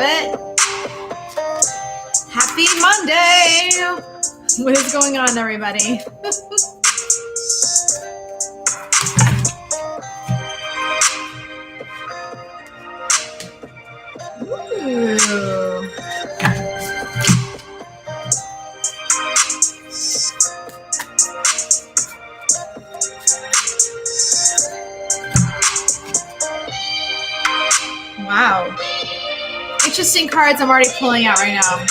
it. Happy Monday. What is going on, everybody? Ooh. Wow. Interesting cards I'm already pulling out right now.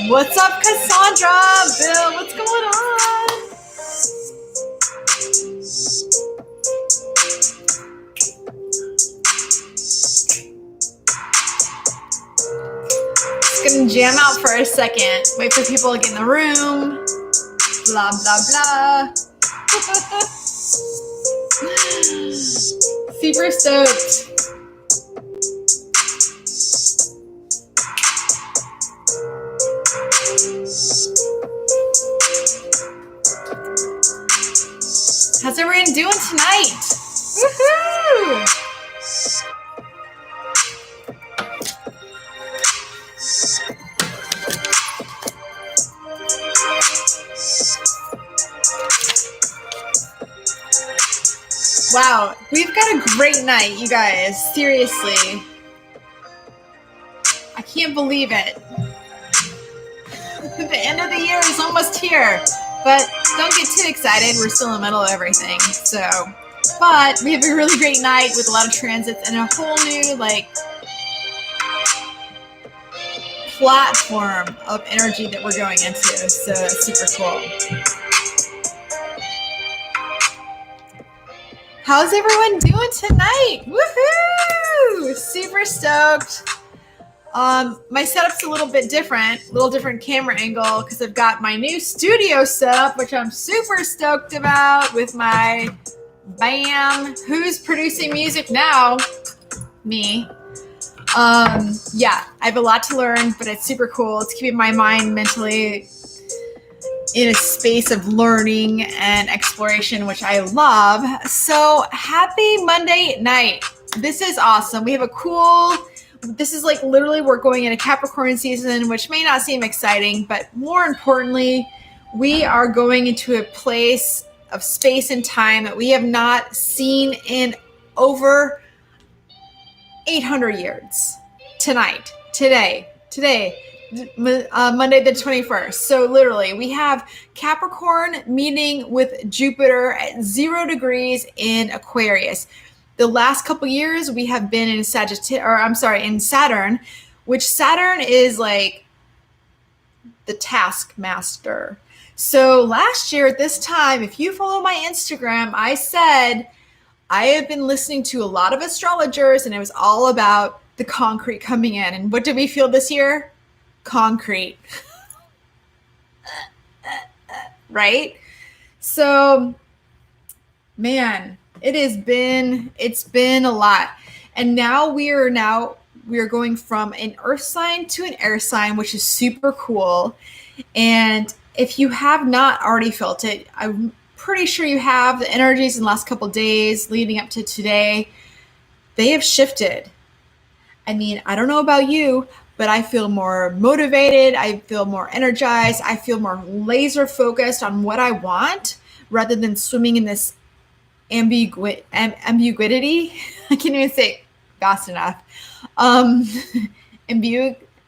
What's up, Cassandra? Bill, what's going on? Just gonna jam out for a second. Wait for people to get in the room. Blah, blah, blah. Super stoked. How's everyone doing tonight? Woohoo! Wow, we've got a great night, you guys. Seriously. I can't believe it. The end of the year is almost here. But don't get too excited. We're still in the middle of everything. But we have a really great night with a lot of transits and a whole new, platform of energy that we're going into. So it's super cool. How's everyone doing tonight? Woohoo! Super stoked. My setup's a little bit different, camera angle because I've got my new studio setup, which I'm super stoked about with my BAM. Who's producing music now? Me. Yeah, I have a lot to learn, but it's super cool. It's keeping my mind mentally in a space of learning and exploration, which I love. So happy Monday night. This is awesome. We have this is literally we're going into Capricorn season, which may not seem exciting, but more importantly, we are going into a place of space and time that we have not seen in over 800 years. Today, Monday the 21st. So literally we have Capricorn meeting with Jupiter at 0 degrees in Aquarius. The last couple years we have been in in Saturn, which Saturn is like the taskmaster. So last year at this time, if you follow my Instagram, I said I have been listening to a lot of astrologers and it was all about the concrete coming in. And what did we feel this year? Concrete. Right? So, man, it's been a lot. And now we are going from an earth sign to an air sign, which is super cool. And if you have not already felt it, I'm pretty sure you have. The energies in the last couple of days leading up to today, they have shifted. I mean, I don't know about you, but I feel more motivated. I feel more energized. I feel more laser focused on what I want rather than swimming in this ambiguity. I can't even say it fast enough.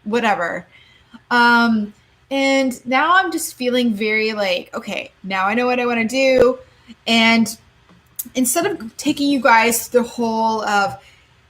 Whatever. And now I'm just feeling very okay, now I know what I want to do. And instead of taking you guys through the whole of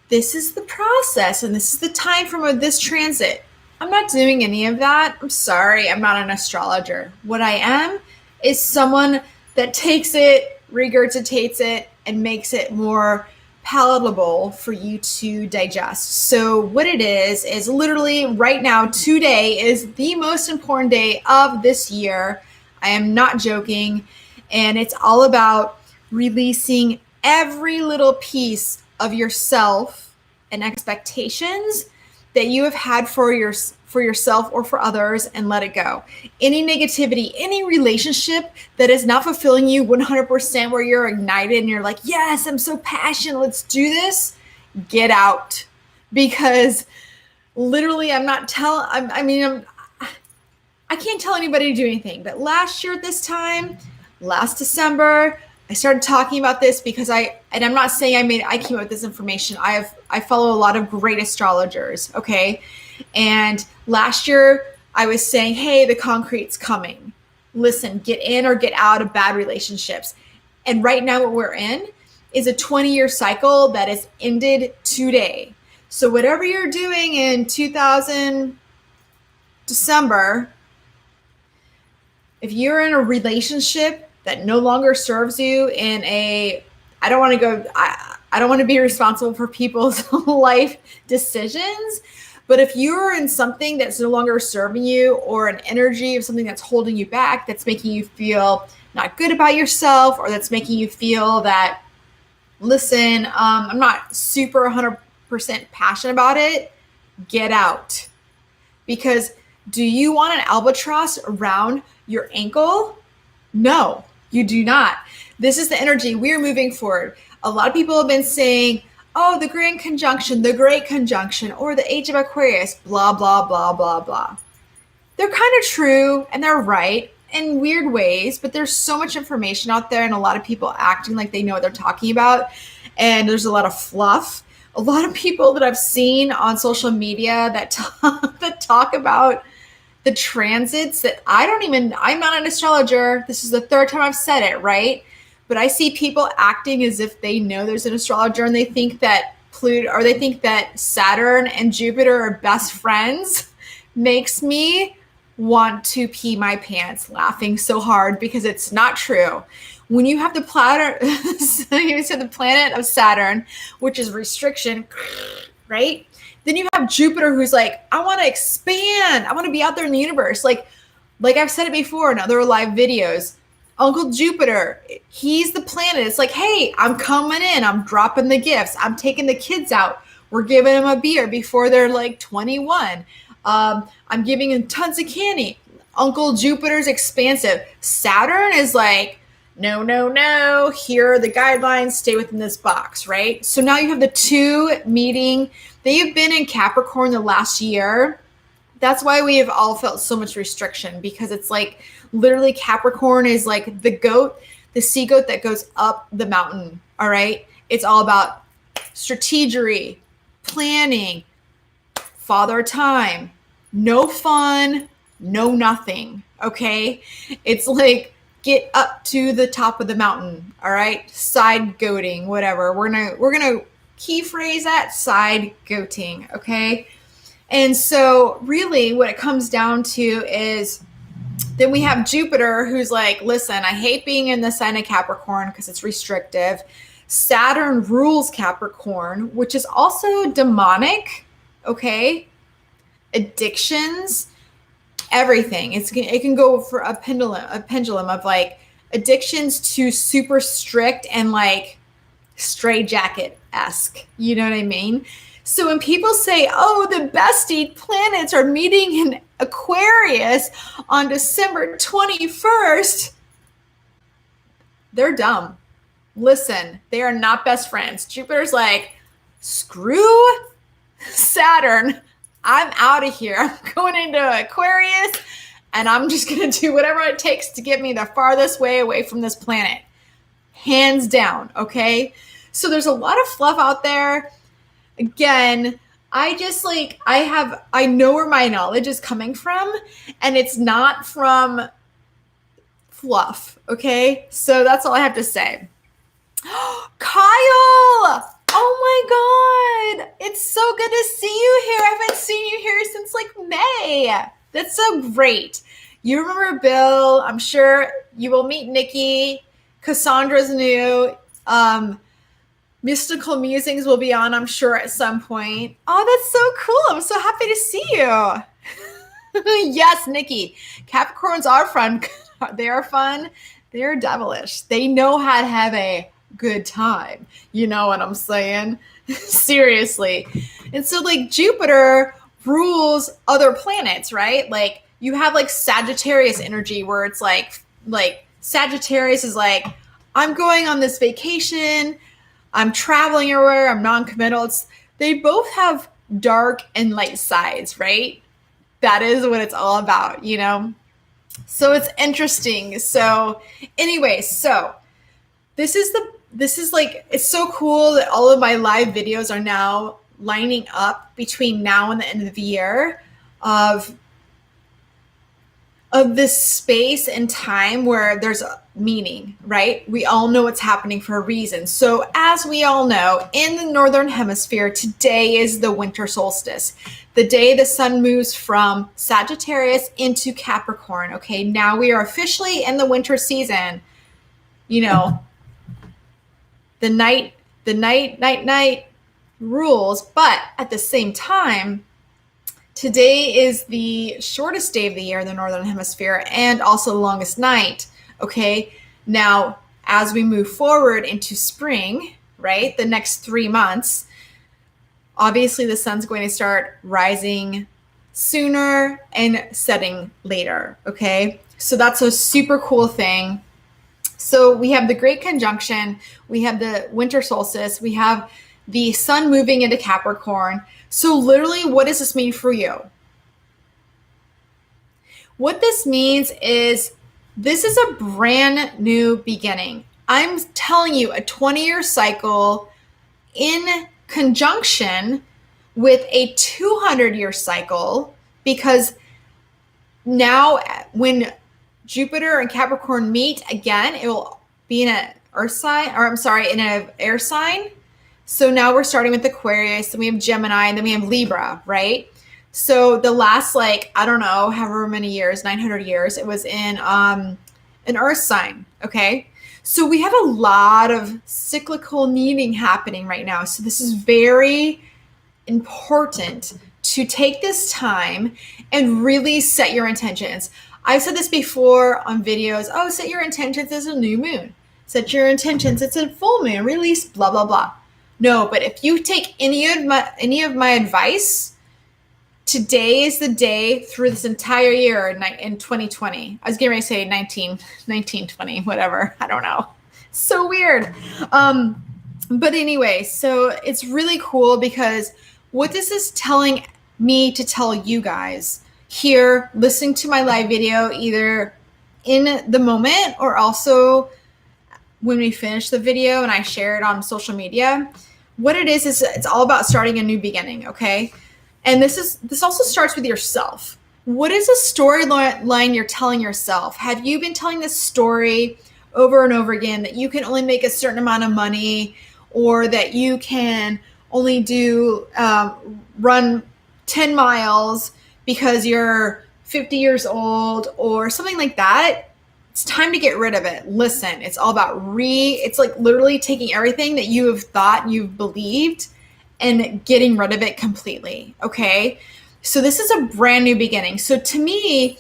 this is the process and this is the time from this transit, I'm not doing any of that. I'm sorry, I'm not an astrologer. What I am is someone that takes it, regurgitates it, and makes it more palatable for you to digest. So what it is literally right now, today is the most important day of this year. I am not joking. And it's all about releasing every little piece of yourself and expectations that you have had for yourself or for others, and let it go. Any negativity, any relationship that is not fulfilling you 100%, where you're ignited and you're like, yes, I'm so passionate, let's do this, get out. Because literally, I can't tell anybody to do anything. But last year at this time, last December, I started talking about this because I'm not saying I came up with this information. I follow a lot of great astrologers, okay? And last year I was saying, hey, the concrete's coming. Listen, get in or get out of bad relationships. And right now what we're in is a 20-year cycle that is ended today. So whatever you're doing in 2000 December, if you're in a relationship that no longer serves you I don't want to be responsible for people's life decisions, but if you're in something that's no longer serving you, or an energy of something that's holding you back, that's making you feel not good about yourself, or that's making you feel that, listen, I'm not super 100% passionate about it, get out. Because do you want an albatross around your ankle? No, you do not. This is the energy we're moving forward. A lot of people have been saying, oh, the Grand Conjunction, the Great Conjunction, or the Age of Aquarius, blah, blah, blah, blah, blah. They're kind of true and they're right in weird ways, but there's so much information out there and a lot of people acting like they know what they're talking about. And there's a lot of fluff. A lot of people that I've seen on social media that talk about the transits that I'm not an astrologer. This is the third time I've said it, right? But I see people acting as if they know there's an astrologer, and they think that Saturn and Jupiter are best friends. Makes me want to pee my pants laughing so hard, because it's not true. When you have the planet of Saturn, which is restriction, right? Then you have Jupiter, who's like, I want to expand. I want to be out there in the universe. Like I've said it before in other live videos, Uncle Jupiter, he's the planet. It's like, hey, I'm coming in. I'm dropping the gifts. I'm taking the kids out. We're giving them a beer before they're like 21. I'm giving them tons of candy. Uncle Jupiter's expansive. Saturn is like, no. Here are the guidelines. Stay within this box, right? So now you have the two meeting. They've been in Capricorn the last year. That's why we have all felt so much restriction, because it's like literally Capricorn is like the goat, the sea goat that goes up the mountain. All right. It's all about strategery, planning, father time, no fun, no nothing. Okay. It's like, get up to the top of the mountain. All right. Side goating, whatever. We're going to key phrase that, side goating. Okay. And so really what it comes down to is then we have Jupiter, who's like, listen, I hate being in the sign of Capricorn because it's restrictive. Saturn rules Capricorn, which is also demonic. Okay. Addictions, everything. It can go for a pendulum of like addictions to super strict and like stray jacket-esque. You know what I mean? So when people say, oh, the bestie planets are meeting in Aquarius on December 21st, they're dumb. Listen, they are not best friends. Jupiter's like, screw Saturn. I'm out of here. I'm going into Aquarius, and I'm just going to do whatever it takes to get me the farthest way away from this planet. Hands down, okay? So there's a lot of fluff out there. Again, I know where my knowledge is coming from, and it's not from fluff, okay? So that's all I have to say. Kyle! Oh my God! It's so good to see you here. I haven't seen you here since like May. That's so great. You remember Bill. I'm sure you will meet Nikki. Cassandra's new. Mystical Musings will be on, I'm sure, at some point. Oh, that's so cool. I'm so happy to see you. Yes, Nikki. Capricorns are fun. They are fun. They're devilish. They know how to have a good time. You know what I'm saying? Seriously. And so like Jupiter rules other planets, right? Like you have like Sagittarius energy where it's like Sagittarius is like, I'm going on this vacation, I'm traveling everywhere, I'm non-committal. They both have dark and light sides, right? That is what it's all about, you know? So it's interesting. So anyway, so this is like, it's so cool that all of my live videos are now lining up between now and the end of the year of this space and time where there's a meaning, right? We all know what's happening for a reason. So as we all know, in the Northern Hemisphere, today is the winter solstice, the day the sun moves from Sagittarius into Capricorn. Okay, now we are officially in the winter season. You know, the night rules, but at the same time, today is the shortest day of the year in the Northern Hemisphere and also the longest night. Okay. Now, as we move forward into spring, right, the next 3 months, obviously the sun's going to start rising sooner and setting later. Okay. So that's a super cool thing. So we have the Great Conjunction, we have the winter solstice, we have the sun moving into Capricorn. So literally, what does this mean for you? What this means is this is a brand new beginning. I'm telling you, a 20-year cycle in conjunction with a 200-year cycle, because now when Jupiter and Capricorn meet again, it will be in an earth sign, or I'm sorry, in an air sign. So now we're starting with Aquarius, then we have Gemini, and then we have Libra, right? So the last, like, I don't know, however many years, 900 years, it was in an earth sign, okay? So we have a lot of cyclical needing happening right now. So this is very important to take this time and really set your intentions. I've said this before on videos. Oh, set your intentions as a new moon. Set your intentions, it's a full moon, release, blah, blah, blah. No, but if you take any of my advice, today is the day through this entire year in 2020. I was getting ready to say 1920, whatever. I don't know. So weird. But anyway, so it's really cool because what this is telling me to tell you guys here, listening to my live video, either in the moment or also when we finish the video and I share it on social media, what it is it's all about starting a new beginning, okay? And this also starts with yourself. What is a storyline you're telling yourself? Have you been telling this story over and over again that you can only make a certain amount of money, or that you can only do run 10 miles because you're 50 years old or something like that? It's time to get rid of it. Listen, it's all about it's like literally taking everything that you have thought you've believed and getting rid of it completely. Okay. So this is a brand new beginning. So to me,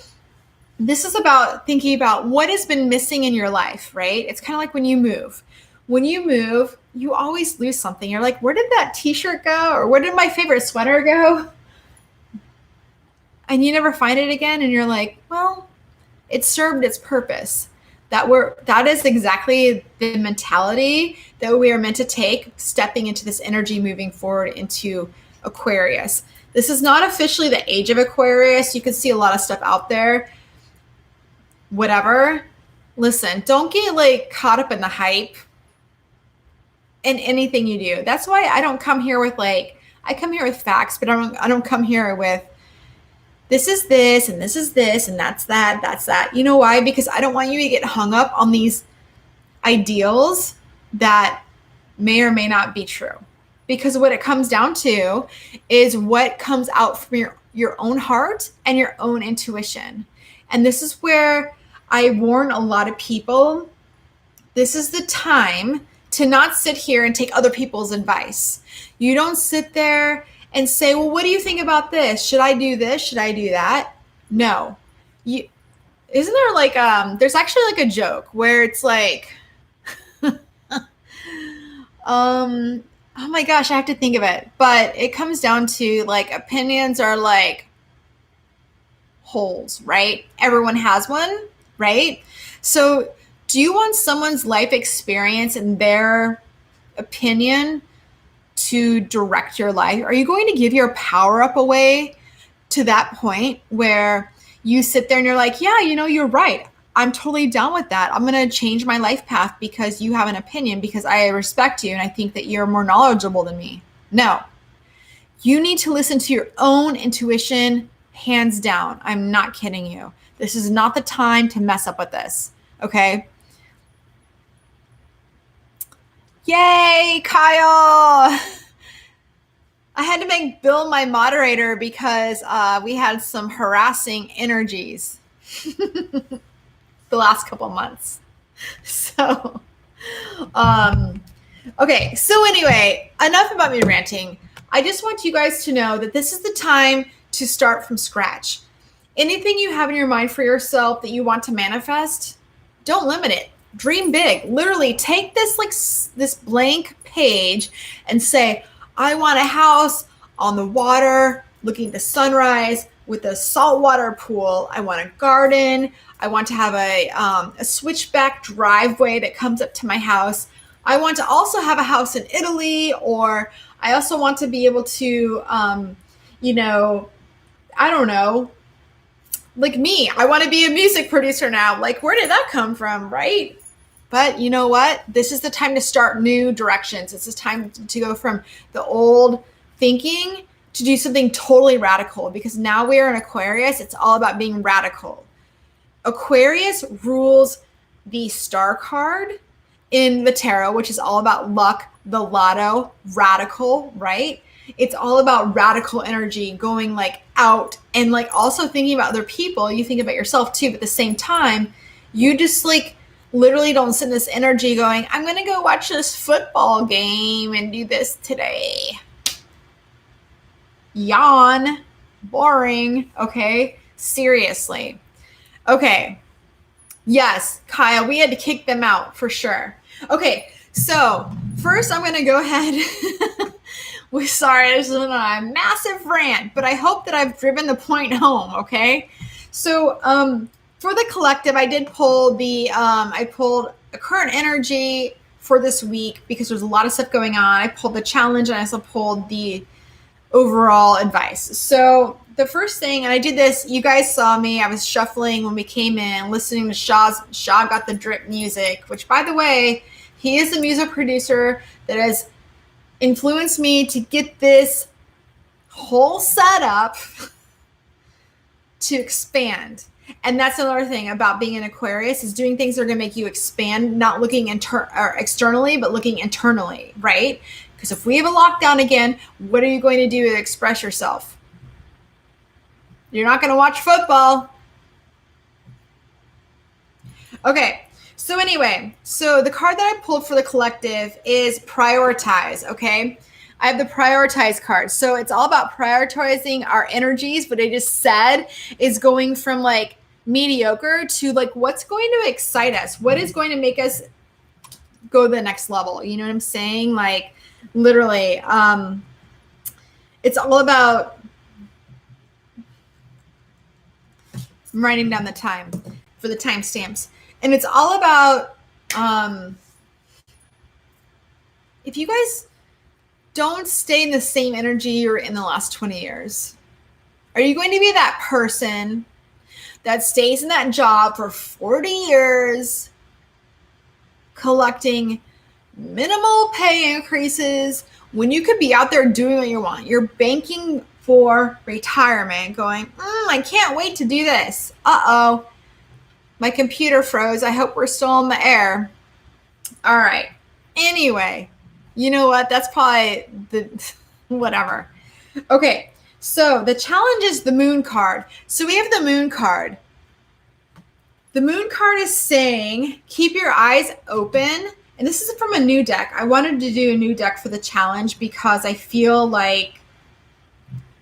this is about thinking about what has been missing in your life, right? It's kind of like when you move. When you move, you always lose something. You're like, where did that t-shirt go? Or where did my favorite sweater go? And you never find it again. And you're like, well, it served its purpose. That is exactly the mentality that we are meant to take, stepping into this energy, moving forward into Aquarius. This is not officially the age of Aquarius. You can see a lot of stuff out there. Whatever. Listen, don't get like caught up in the hype in anything you do. That's why I don't come here with I come here with facts, but I don't come here with this is this and this is this and that's that. You know why? Because I don't want you to get hung up on these ideals that may or may not be true. Because what it comes down to is what comes out from your own heart and your own intuition. And this is where I warn a lot of people. This is the time to not sit here and take other people's advice. You don't sit there and say, well, what do you think about this? Should I do this? Should I do that? No. Isn't there there's actually like a joke where it's like, Oh my gosh, I have to think of it. But it comes down to like opinions are like holes, right? Everyone has one, right? So, do you want someone's life experience and their opinion to direct your life? Are you going to give your power up away to that point where you sit there and you're like, yeah, you're right. I'm totally down with that. I'm going to change my life path because you have an opinion, because I respect you and I think that you're more knowledgeable than me. No, you need to listen to your own intuition, hands down. I'm not kidding you. This is not the time to mess up with this. Okay. Yay, Kyle. I had to make Bill my moderator because we had some harassing energies the last couple months. So, okay. So anyway, enough about me ranting. I just want you guys to know that this is the time to start from scratch. Anything you have in your mind for yourself that you want to manifest, don't limit it. Dream big. Literally take this blank page and say, I want a house on the water, looking at the sunrise with a saltwater pool. I want a garden. I want to have a switchback driveway that comes up to my house. I want to also have a house in Italy, or I also want to be able to, I don't know, like me, I want to be a music producer now. Like, where did that come from, right? But you know what? This is the time to start new directions. It's the time to go from the old thinking to do something totally radical, because now we are in Aquarius. It's all about being radical. Aquarius rules the star card in the tarot, which is all about luck, the lotto, radical, right? It's all about radical energy going like out and like also thinking about other people. You think about yourself too, but at the same time, you just like literally don't send this energy going, I'm going to go watch this football game and do this today. Yawn. Boring. Okay. Seriously. Okay. Yes, Kyle, we had to kick them out for sure. Okay. So first I'm going to go ahead. We're sorry, this is a massive rant, but I hope that I've driven the point home. Okay. So, for the collective, I did pull I pulled a current energy for this week because there's a lot of stuff going on. I pulled the challenge and I also pulled the overall advice. So the first thing, and I did this, you guys saw me, I was shuffling when we came in, listening to Shaw Got the Drip music, which by the way, he is the music producer that has influenced me to get this whole setup to expand. And that's another thing about being an Aquarius, is doing things that are going to make you expand, not looking externally, but looking internally, right? Because if we have a lockdown again, what are you going to do to express yourself? You're not going to watch football. Okay. So anyway, so the card that I pulled for the collective is prioritize. Okay. I have the prioritize card. So it's all about prioritizing our energies. What I just said is going from like mediocre to like what's going to excite us, what is going to make us go to the next level. You know what I'm saying? Like literally, it's all about, I'm writing down the time for the timestamps, and it's all about, if you guys don't stay in the same energy you're in the last 20 years, are you going to be that person that stays in that job for 40 years, collecting minimal pay increases when you could be out there doing what you want? You're banking for retirement, going, I can't wait to do this. Uh-oh, my computer froze. I hope we're still in the air. All right. Anyway, you know what? That's probably the whatever. Okay. So the challenge is the moon card. So we have the moon card. The moon card is saying, keep your eyes open. And this is from a new deck. I wanted to do a new deck for the challenge because I feel like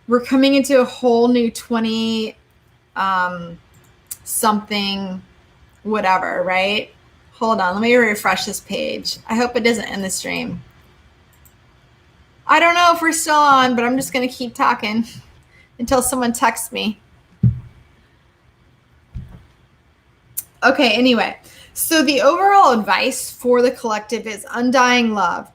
we're coming into a whole new 20 something, whatever, right? Hold on. Let me refresh this page. I hope it doesn't end the stream. I don't know if we're still on, but I'm just going to keep talking until someone texts me. Okay, anyway. So the overall advice for the collective is undying love.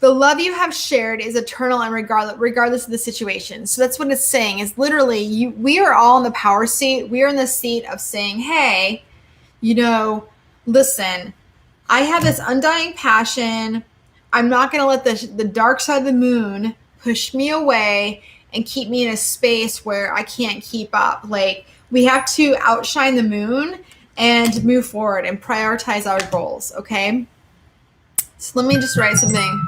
The love you have shared is eternal and regardless of the situation. So that's what it's saying is literally we are all in the power seat. We are in the seat of saying, hey, listen, I have this undying passion. I'm not going to let the dark side of the moon push me away and keep me in a space where I can't keep up. Like, we have to outshine the moon and move forward and prioritize our goals, okay? So let me just write something.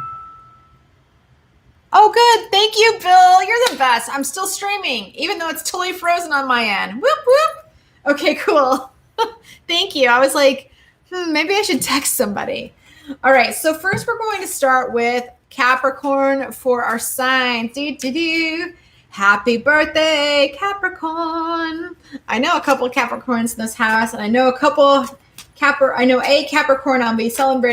Oh, good. Thank you, Bill. You're the best. I'm still streaming, even though it's totally frozen on my end. Whoop, whoop. Okay, cool. Thank you. I was like, maybe I should text somebody. All right, so first we're going to start with Capricorn for our sign. Happy birthday, Capricorn. I know a couple of Capricorns in this house, and I know a Capricorn I'll be celebrating